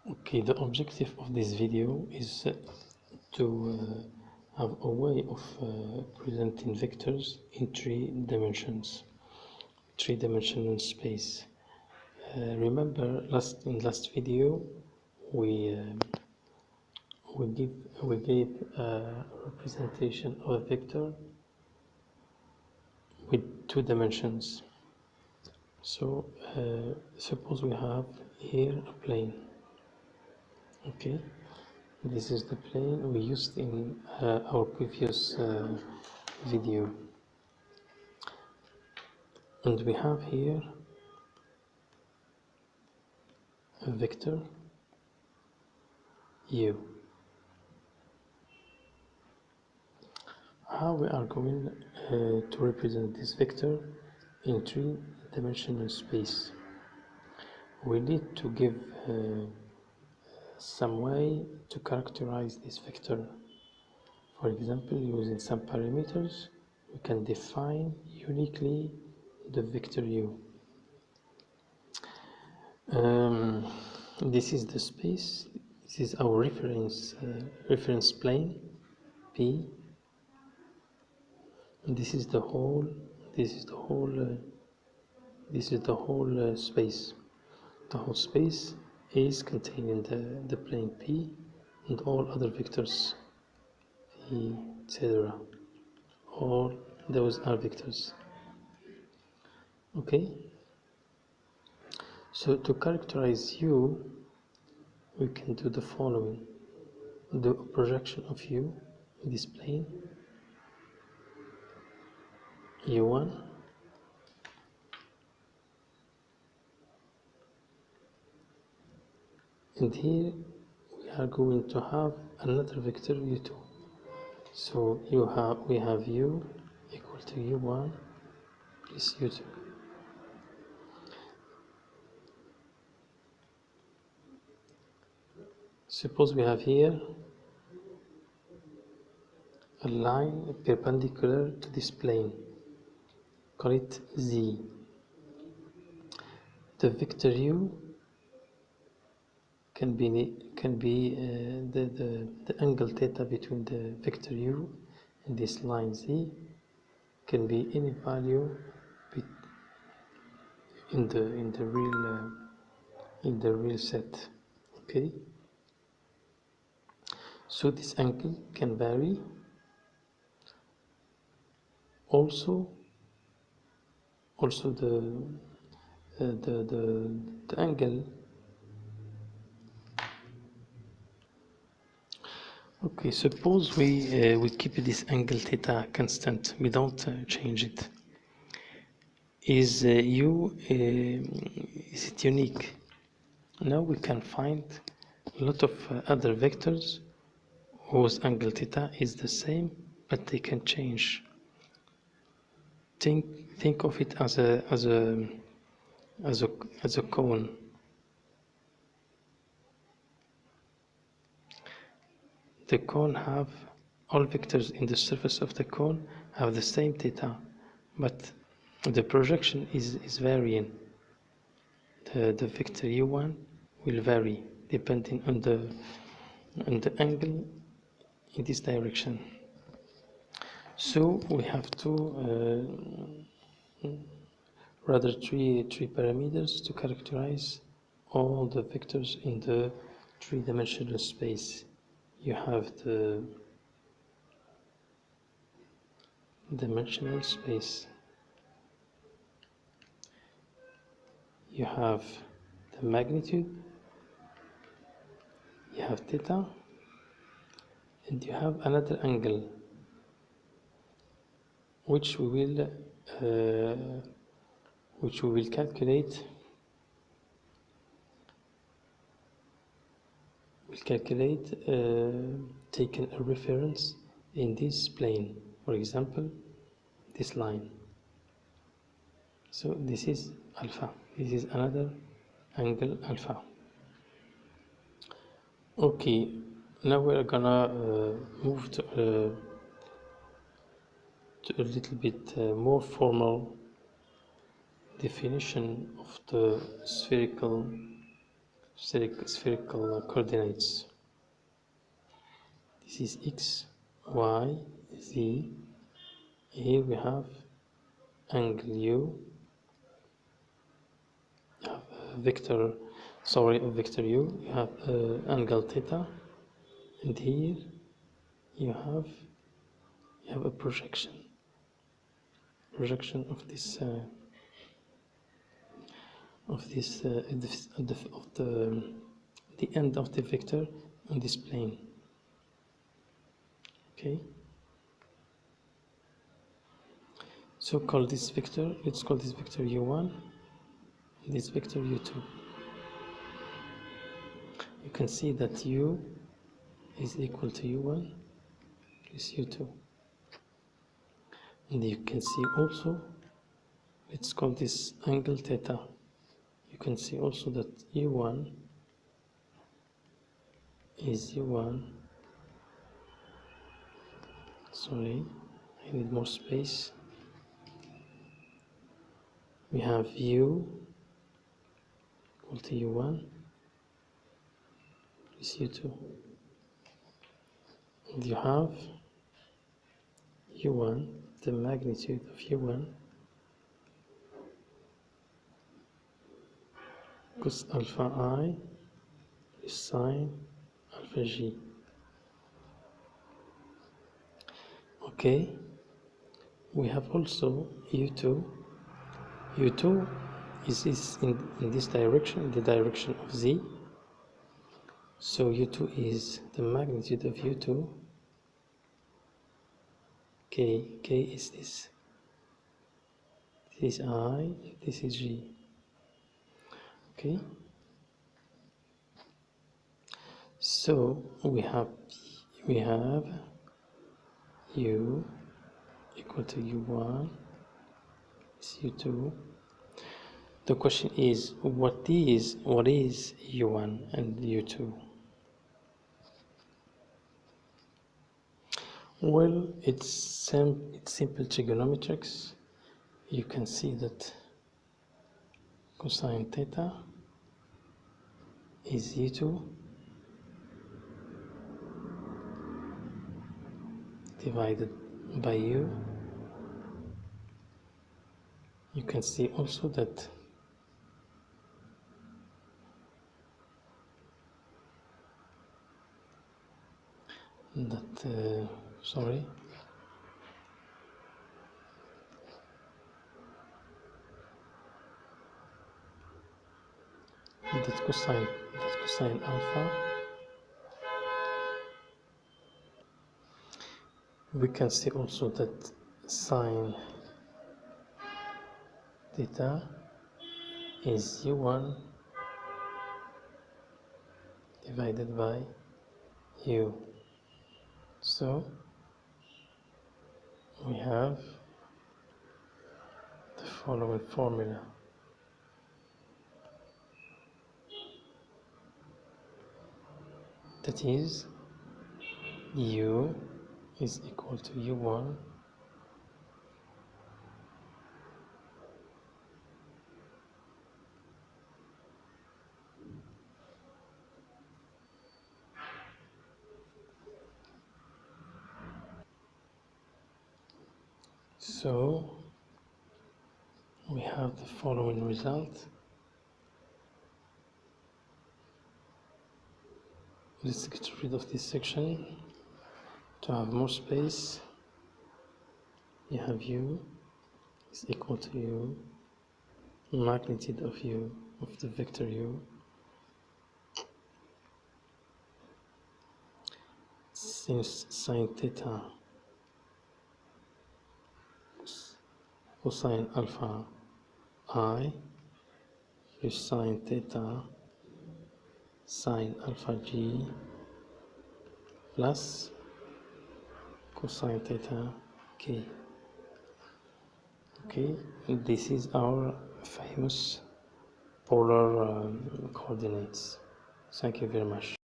Okay, the objective of this video is to have a way of presenting vectors in three-dimensional space. Remember, in last video we gave a representation of a vector with two dimensions. So suppose we have here a plane. Okay, this is the plane we used in our previous video, and we have here a vector u. How we are going to represent this vector in three-dimensional space? We need to give some way to characterize this vector. For example, using some parameters, we can define uniquely the vector u. This is the space. This is our reference plane P. And this is the whole. This is the whole space. The whole space is containing the plane P and all other vectors, V, etc. All those are vectors. Okay. So to characterize U, we can do the following: do a projection of U in this plane, U1, and here we are going to have another vector U2. So we have U equal to U1 plus U2. Suppose we have here a line perpendicular to this plane, call it Z. The vector U can be the angle theta between the vector U and this line Z can be any value in the real set. Okay, so this angle can vary. Also the angle. Okay, suppose we keep this angle theta constant. We don't change it. Is U is it unique? Now we can find a lot of other vectors whose angle theta is the same, but they can change. Think of it as a cone. The cone have all vectors in the surface of the cone have the same theta, but the projection is varying. The vector U1 will vary depending on the angle in this direction. So we have rather three parameters to characterize all the vectors in the three-dimensional space. You have the dimensional space, you have the magnitude, you have theta, and you have another angle which we will calculate. Taking a reference in this plane, for example this line. So this is alpha, this is another angle alpha. Okay, now we're gonna move to a little bit more formal definition of the spherical spherical coordinates. This is x, y, z. Here we have angle u, you have vector u, you have angle theta, and here you have a projection of the end of the vector on this plane. Okay, so let's call this vector u1 and this vector u2. You can see that u is equal to u1 plus u2, and you can see also, let's call this angle theta. You can see also that u1 is u1, sorry, I need more space. We have u equal to u1 plus u2, and you have u1, the magnitude of u1, cos alpha I plus sine alpha g. Okay, we have also u2. u2 is in this direction, in the direction of z. So u2 is the magnitude of u2. K is this. This is I, this is g. Okay. So we have u equal to u1 is u2. The question is, what is u1 and u2? Well, it's simple trigonometrics. You can see that cosine theta is u2 divided by u. You can see also that sorry, that cosine alpha, we can see also that sine theta is u1 divided by u. So we have the following formula. That is, u is equal to u1 so we have the following result. Let's get rid of this section to have more space. You have u is equal to u, magnitude of u, of the vector u, since sine theta cosine alpha I plus sine theta sine alpha g plus cosine theta k. Okay, this is our famous polar coordinates. Thank you very much.